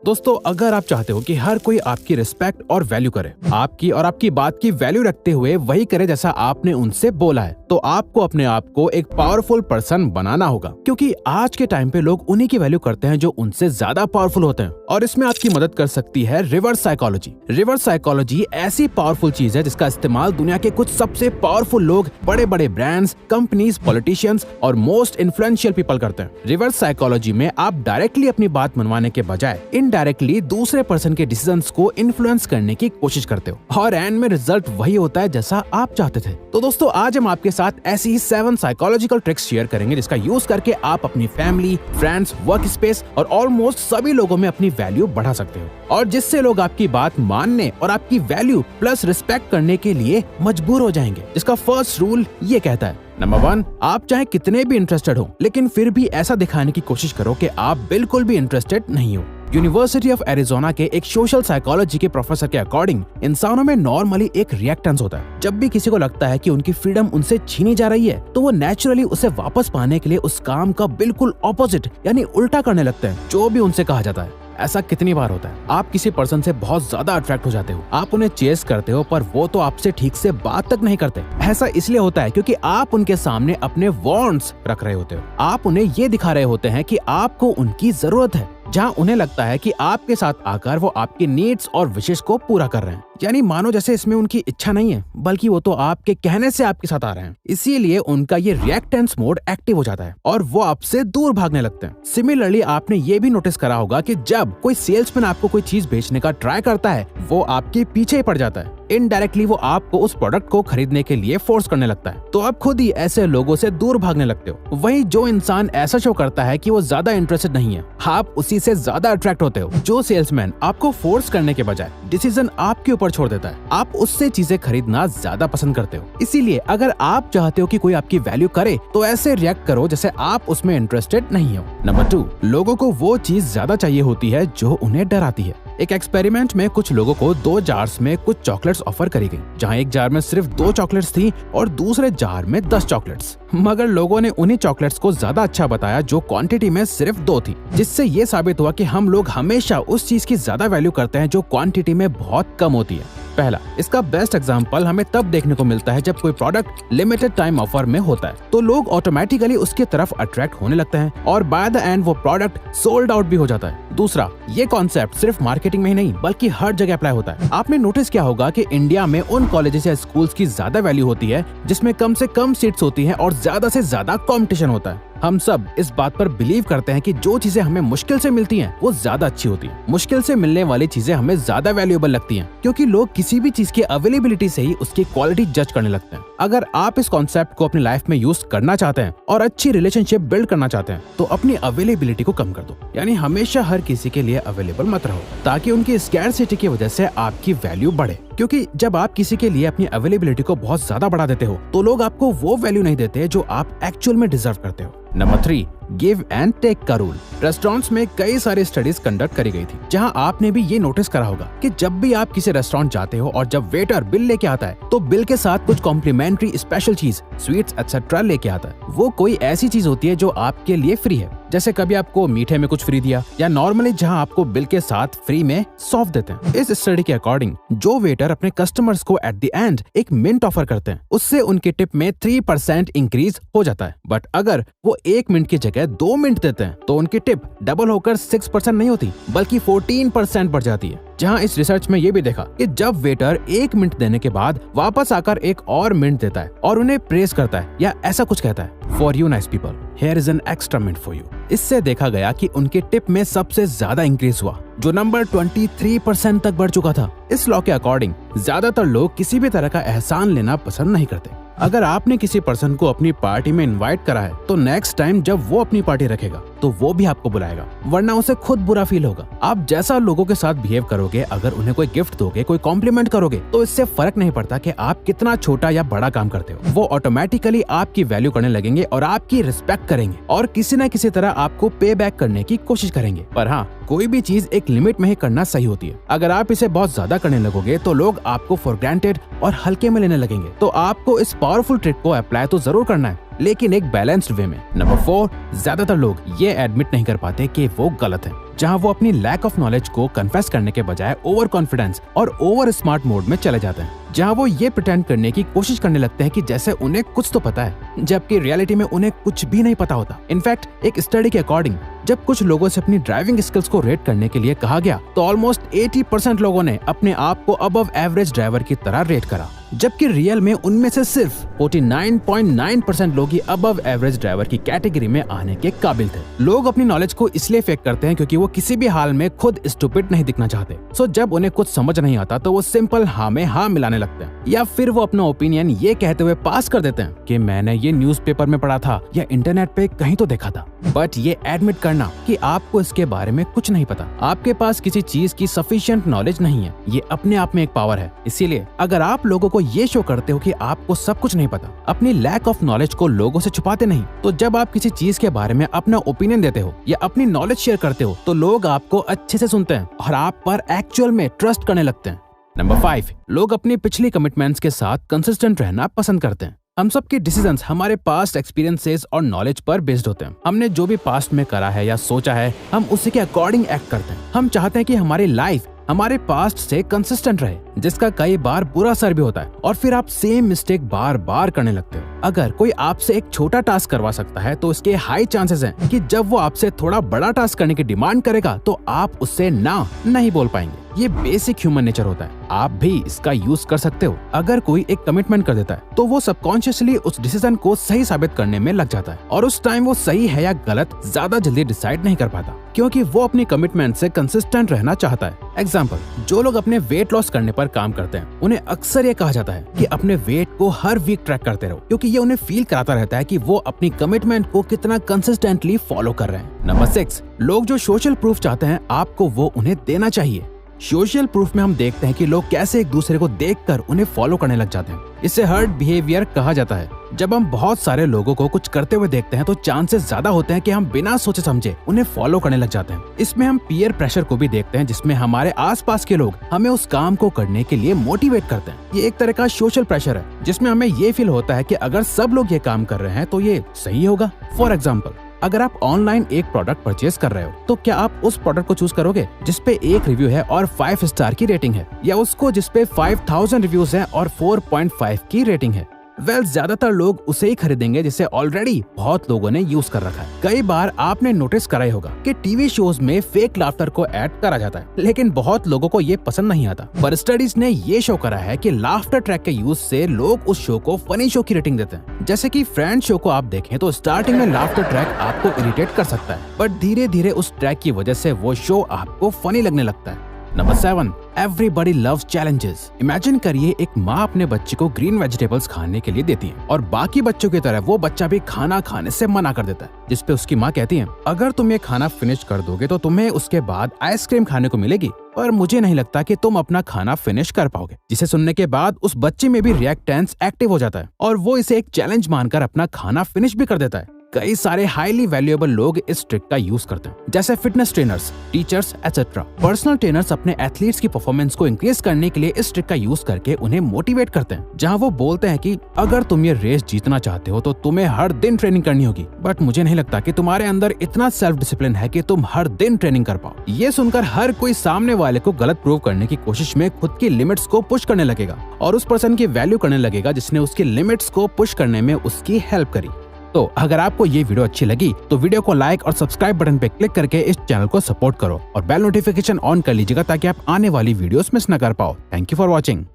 दोस्तों, अगर आप चाहते हो कि हर कोई आपकी रिस्पेक्ट और वैल्यू करे, आपकी और आपकी बात की वैल्यू रखते हुए वही करे जैसा आपने उनसे बोला है, तो आपको अपने आप को एक पावरफुल पर्सन बनाना होगा। क्योंकि आज के टाइम पे लोग उन्हीं की वैल्यू करते हैं जो उनसे ज्यादा पावरफुल होते हैं। और इसमें आपकी मदद कर सकती है रिवर्स साइकोलॉजी। रिवर्स साइकोलॉजी ऐसी पावरफुल चीज है जिसका इस्तेमाल दुनिया के कुछ सबसे पावरफुल लोग, बड़े बड़े ब्रांड्स, कंपनीज, पॉलिटिशियंस और मोस्ट इन्फ्लुएंशियल पीपल करते हैं। रिवर्स साइकोलॉजी में आप डायरेक्टली अपनी बात मनवाने के बजाय इनडायरेक्टली दूसरे पर्सन के डिसीजंस को इन्फ्लुएंस करने की कोशिश करते हो और एंड में रिजल्ट वही होता है जैसा आप चाहते थे। तो दोस्तों, आज हम आपके साथ ऐसी ही 7 साइकोलॉजिकल ट्रिक्स शेयर करेंगे जिसका यूज करके आप अपनी फैमिली, फ्रेंड्स, वर्क स्पेस और ऑलमोस्ट सभी लोगों में अपनी वैल्यू बढ़ा सकते हो और जिससे लोग आपकी बात मानने और आपकी वैल्यू प्लस रिस्पेक्ट करने के लिए मजबूर हो जाएंगे। जिसका फर्स्ट रूल ये कहता है, नंबर 1, आप चाहे कितने भी इंटरेस्टेड हो लेकिन फिर भी ऐसा दिखाने की कोशिश करो कि आप बिल्कुल भी इंटरेस्टेड नहीं हो। यूनिवर्सिटी ऑफ एरिजोना के एक सोशल साइकोलॉजी के प्रोफेसर के अकॉर्डिंग इंसानों में नॉर्मली एक रिएक्टेंस होता है। जब भी किसी को लगता है कि उनकी फ्रीडम उनसे छीनी जा रही है तो वो नेचुरली उसे वापस पाने के लिए उस काम का बिल्कुल ऑपोजिट यानी उल्टा करने लगते हैं जो भी उनसे कहा जाता है। ऐसा कितनी बार होता है, आप किसी पर्सन से बहुत ज्यादा अट्रैक्ट हो जाते हो, आप उन्हें चेस करते हो पर वो तो आपसे ठीक से बात तक नहीं करते। ऐसा इसलिए होता है क्योंकि आप उनके सामने अपने वांट्स रख रहे होते हो। आप उन्हें ये दिखा रहे होते हैं कि आपको उनकी जरूरत है, जहाँ उन्हें लगता है कि आपके साथ आकर वो आपके नीड्स और विशेष को पूरा कर रहे हैं। यानी मानो जैसे इसमें उनकी इच्छा नहीं है बल्कि वो तो आपके कहने से आपके साथ आ रहे हैं। इसीलिए उनका ये रिएक्टेंस मोड एक्टिव हो जाता है और वो आपसे दूर भागने लगते हैं। सिमिलरली आपने ये भी नोटिस करा होगा कि जब कोई सेल्समैन आपको कोई चीज बेचने का ट्राई करता है वो आपके पीछे ही पड़ जाता है। इनडायरेक्टली वो आपको उस प्रोडक्ट को खरीदने के लिए फोर्स करने लगता है, तो आप खुद ही ऐसे लोगों से दूर भागने लगते हो। वहीं जो इंसान ऐसा शो करता है कि वो ज्यादा इंटरेस्टेड नहीं है, आप उसी से ज्यादा अट्रैक्ट होते हो। जो सेल्समैन आपको फोर्स करने के बजाय डिसीजन आपके ऊपर छोड़ देता है, आप उससे चीजें खरीदना ज्यादा पसंद करते हो। इसीलिए अगर आप चाहते हो कि कोई आपकी वैल्यू करे तो ऐसे रिएक्ट करो जैसे आप उसमें इंटरेस्टेड नहीं हो। नंबर 2, लोगों को वो चीज ज्यादा चाहिए होती है जो उन्हें डराती है। एक एक्सपेरिमेंट में कुछ लोगों को 2 जार्स में कुछ चॉकलेट्स ऑफर करी गई, जहां एक जार में सिर्फ 2 चॉकलेट्स थी और दूसरे जार में 10 चॉकलेट्स। मगर लोगों ने उन्हीं चॉकलेट्स को ज्यादा अच्छा बताया जो क्वांटिटी में सिर्फ 2 थी, जिससे ये साबित हुआ कि हम लोग हमेशा उस चीज की ज्यादा वैल्यू करते हैं जो क्वांटिटी में बहुत कम होती है। पहला, इसका बेस्ट एग्जांपल हमें तब देखने को मिलता है जब कोई प्रोडक्ट लिमिटेड टाइम ऑफर में होता है, तो लोग ऑटोमेटिकली उसकी तरफ अट्रैक्ट होने लगते हैं और बाय द एंड वो प्रोडक्ट सोल्ड आउट भी हो जाता है। दूसरा, ये कॉन्सेप्ट सिर्फ मार्केटिंग में ही नहीं बल्कि हर जगह अप्लाई होता है। आपने नोटिस किया होगा कि इंडिया में उन कॉलेजेस या स्कूल्स की ज्यादा वैल्यू होती है जिसमें कम से कम सीट्स होती हैं और ज्यादा से ज्यादा कंपटीशन होता है। हम सब इस बात पर बिलीव करते हैं कि जो चीजें हमें मुश्किल से मिलती हैं वो ज्यादा अच्छी होती है। मुश्किल से मिलने वाली चीजें हमें ज्यादा वैल्यूएबल लगती हैं क्योंकि लोग किसी भी चीज की अवेलेबिलिटी से ही उसकी क्वालिटी जज करने लगते हैं। अगर आप इस कॉन्सेप्ट को अपनी लाइफ में यूज करना चाहते हैं और अच्छी रिलेशनशिप बिल्ड करना चाहते हैं तो अपनी अवेलेबिलिटी को कम कर दो। यानी हमेशा हर किसी के लिए अवेलेबल मत रहो ताकि उनकी स्कैरसिटी की वजह से आपकी वैल्यू बढ़े। क्योंकि जब आप किसी के लिए अपनी अवेलेबिलिटी को बहुत ज्यादा बढ़ा देते हो तो लोग आपको वो वैल्यू नहीं देते जो आप एक्चुअल में डिजर्व करते हो। नंबर 3, गिव एंड टेक का रूल। रेस्टोरेंट्स में कई सारी स्टडीज कंडक्ट करी गई थी जहां आपने भी ये नोटिस करा होगा कि जब भी आप किसी रेस्टोरेंट जाते हो और जब वेटर बिल लेके आता है तो बिल के साथ कुछ कॉम्प्लीमेंट्री स्पेशल चीज, स्वीट्स एक्सेट्रा लेके आता है। वो कोई ऐसी चीज होती है जो आपके लिए फ्री है, जैसे कभी आपको मीठे में कुछ फ्री दिया या नॉर्मली जहां आपको बिल के साथ फ्री में सॉफ्ट देते हैं। इस स्टडी के अकॉर्डिंग जो वेटर अपने कस्टमर्स को एट द एंड एक मिंट ऑफर करते हैं उससे उनके टिप में 3% इंक्रीज हो जाता है। बट अगर वो 1 मिनट की जगह 2 मिनट देते हैं तो उनकी टिप डबल होकर 6% नहीं होती बल्कि 14% बढ़ जाती है। जहां इस रिसर्च में ये भी देखा कि जब वेटर 1 मिनट देने के बाद वापस आकर एक और मिनट देता है और उन्हें प्रेज करता है या ऐसा कुछ कहता है, for you nice people, here is an extra minute for you, इससे देखा गया कि उनके टिप में सबसे ज्यादा इंक्रीज हुआ जो नंबर 23% तक बढ़ चुका था। इस लॉ के अकॉर्डिंग ज्यादातर लोग किसी भी तरह का एहसान लेना पसंद नहीं करते। अगर आपने किसी पर्सन को अपनी पार्टी में इनवाइट करा है तो नेक्स्ट टाइम जब वो अपनी पार्टी रखेगा तो वो भी आपको बुलाएगा, वरना उसे खुद बुरा फील होगा। आप जैसा लोगों के साथ बिहेव करोगे, अगर उन्हें कोई गिफ्ट दोगे, कोई कॉम्प्लीमेंट करोगे तो इससे फर्क नहीं पड़ता कि आप कितना छोटा या बड़ा काम करते हो, वो ऑटोमेटिकली आपकी वैल्यू करने लगेंगे और आपकी रिस्पेक्ट करेंगे और किसी न किसी तरह आपको पे बैक करने की कोशिश करेंगे। पर हाँ, कोई भी चीज एक लिमिट में ही करना सही होती है। अगर आप इसे बहुत ज्यादा करने लगोगे तो लोग आपको फॉर ग्रांटेड और हल्के में लेने लगेंगे। तो आपको इस पावरफुल ट्रिक को अप्लाई तो जरूर करना है, लेकिन एक बैलेंस्ड वे में। नंबर 4, ज्यादातर लोग ये एडमिट नहीं कर पाते कि वो गलत है। जहाँ वो अपनी लैक ऑफ नॉलेज को कन्फेस करने के बजाय ओवर कॉन्फिडेंस और ओवर स्मार्ट मोड में चले जाते हैं, जहाँ वो ये प्रिटेंड करने की कोशिश करने लगते हैं कि जैसे उन्हें कुछ तो पता है, जबकि रियलिटी में उन्हें कुछ भी नहीं पता होता। इनफैक्ट एक स्टडी के अकॉर्डिंग जब कुछ लोगों से अपनी ड्राइविंग स्किल्स को रेट करने के लिए कहा गया तो ऑलमोस्ट 80% लोगों ने अपने आप को अबव एवरेज ड्राइवर की तरह रेट करा, जबकि रियल में उनमें से सिर्फ 49.9% लोग ही अबव एवरेज ड्राइवर की कैटेगरी में आने के काबिल थे। लोग अपनी नॉलेज को इसलिए फेक करते हैं क्योंकि वो किसी भी हाल में खुद स्टूपिड नहीं दिखना चाहते। सो जब उन्हें कुछ समझ नहीं आता तो वो सिंपल हाँ में हाँ मिलाने लगते हैं, या फिर वो अपना ओपिनियन ये कहते हुए पास कर देते हैं कि मैंने ये न्यूज़पेपर में पढ़ा था या इंटरनेट पे कहीं तो देखा था। बट ये एडमिट करना कि आपको इसके बारे में कुछ नहीं पता, आपके पास किसी चीज की सफिशिएंट नॉलेज नहीं है, ये अपने आप में एक पावर है। इसीलिए अगर आप लोगों को ये शो करते हो कि आपको सब कुछ नहीं पता, अपनी लैक ऑफ नॉलेज को लोगों से छुपाते नहीं, तो जब आप किसी चीज के बारे में अपना ओपिनियन देते हो या अपनी नॉलेज शेयर करते हो तो लोग आपको अच्छे से सुनते हैं और आप पर एक्चुअल में ट्रस्ट करने लगते हैं। नंबर 5, लोग अपनी पिछली कमिटमेंट्स के साथ कंसिस्टेंट रहना पसंद करते हैं। हम सब के डिसीजंस हमारे पास्ट एक्सपीरियंसेस और नॉलेज पर बेस्ड होते हैं। हमने जो भी पास्ट में करा है या सोचा है, हम उसी के अकॉर्डिंग एक्ट करते हैं। हम चाहते हैं कि हमारी लाइफ हमारे पास्ट से कंसिस्टेंट रहे, जिसका कई बार बुरा असर भी होता है और फिर आप सेम मिस्टेक बार बार करने लगते हो। अगर कोई आपसे एक छोटा टास्क करवा सकता है तो इसके हाई चांसेस हैं कि जब वो आपसे थोड़ा बड़ा टास्क करने की डिमांड करेगा तो आप उससे ना नहीं बोल पाएंगे। ये बेसिक ह्यूमन नेचर होता है, आप भी इसका यूज कर सकते हो। अगर कोई एक कमिटमेंट कर देता है तो वो सबकॉन्शियसली उस डिसीजन को सही साबित करने में लग जाता है और उस टाइम वो सही है या गलत ज्यादा जल्दी डिसाइड नहीं कर पाता, क्योंकि वो अपनी कमिटमेंट से कंसिस्टेंट रहना चाहता है। एग्जाम्पल, जो लोग अपने वेट लॉस करने पर काम करते हैं उन्हें अक्सर ये कहा जाता है कि अपने वेट को हर वीक ट्रैक करते रहो, क्योंकि ये उन्हें फील कराता रहता है कि वो अपनी कमिटमेंट को कितना कंसिस्टेंटली फॉलो कर रहे हैं। नंबर 6, लोग जो सोशल प्रूफ चाहते हैं आपको वो उन्हें देना चाहिए। सोशल प्रूफ में हम देखते हैं कि लोग कैसे एक दूसरे को देखकर उन्हें फॉलो करने लग जाते हैं। इसे हर्ड बिहेवियर कहा जाता है। जब हम बहुत सारे लोगों को कुछ करते हुए देखते हैं तो चांसेस ज्यादा होते हैं कि हम बिना सोचे समझे उन्हें फॉलो करने लग जाते हैं। इसमें हम पीयर प्रेशर को भी देखते हैं, जिसमें हमारे आसपास के लोग हमें उस काम को करने के लिए मोटिवेट करते हैं। ये एक तरह का सोशल प्रेशर है जिसमें हमें ये फील होता है कि अगर सब लोग ये काम कर रहे हैं तो ये सही होगा। फॉर एग्जाम्पल, अगर आप ऑनलाइन एक प्रोडक्ट परचेज कर रहे हो तो क्या आप उस प्रोडक्ट को चूज करोगे जिसपे 1 रिव्यू है और 5 स्टार की रेटिंग है, या उसको जिसपे 5000 रिव्यूज हैं और 4.5 की रेटिंग है? ज्यादातर लोग उसे ही खरीदेंगे जिसे ऑलरेडी बहुत लोगों ने यूज कर रखा है। कई बार आपने नोटिस करा ही होगा कि टीवी शोज में फेक लाफ्टर को ऐड करा जाता है, लेकिन बहुत लोगों को ये पसंद नहीं आता। पर स्टडीज ने ये शो करा है कि लाफ्टर ट्रैक के यूज से लोग उस शो को फनी शो की रेटिंग देते हैं। जैसे कि फ्रेंड्स शो को आप देखें तो स्टार्टिंग में लाफ्टर ट्रैक आपको इरिटेट कर सकता है, बट धीरे धीरे उस ट्रैक की वजह से वो शो आपको फनी लगने लगता है। Number 7, everybody loves challenges. Imagine करिए एक माँ अपने बच्चे को ग्रीन वेजिटेबल्स खाने के लिए देती है और बाकी बच्चों की तरह वो बच्चा भी खाना खाने से मना कर देता है, जिसपे उसकी माँ कहती है अगर तुम ये खाना फिनिश कर दोगे तो तुम्हें उसके बाद आइसक्रीम खाने को मिलेगी, पर मुझे नहीं लगता कि तुम अपना खाना फिनिश कर पाओगे। जिसे सुनने के बाद उस बच्चे में भी रिएक्टेंस एक्टिव हो जाता है और वो इसे एक चैलेंज मानकर अपना खाना फिनिश भी कर देता है। कई सारे हाईली वैल्यूएबल लोग इस ट्रिक का यूज करते हैं, जैसे fitness trainers, teachers etcetera. Personal trainers अपने एथलीट्स की परफॉर्मेंस को इंक्रीज करने के लिए इस ट्रिक का यूज करके उन्हें मोटिवेट करते हैं, जहां वो बोलते हैं कि अगर तुम ये रेस जीतना चाहते हो तो तुम्हें हर दिन ट्रेनिंग करनी होगी, बट मुझे नहीं लगता कि तुम्हारे अंदर इतना सेल्फ डिसिप्लिन है कि तुम हर दिन ट्रेनिंग कर पाओ। ये सुनकर हर कोई सामने वाले को गलत प्रूव करने की कोशिश में खुद की लिमिट्स को पुश करने लगेगा और उस पर्सन की वैल्यू करने लगेगा जिसने उसकी लिमिट्स को पुश करने में उसकी हेल्प करी। तो अगर आपको ये वीडियो अच्छी लगी तो वीडियो को लाइक और सब्सक्राइब बटन पे क्लिक करके इस चैनल को सपोर्ट करो और बेल नोटिफिकेशन ऑन कर लीजिएगा ताकि आप आने वाली वीडियोस मिस न कर पाओ। Thank you for watching.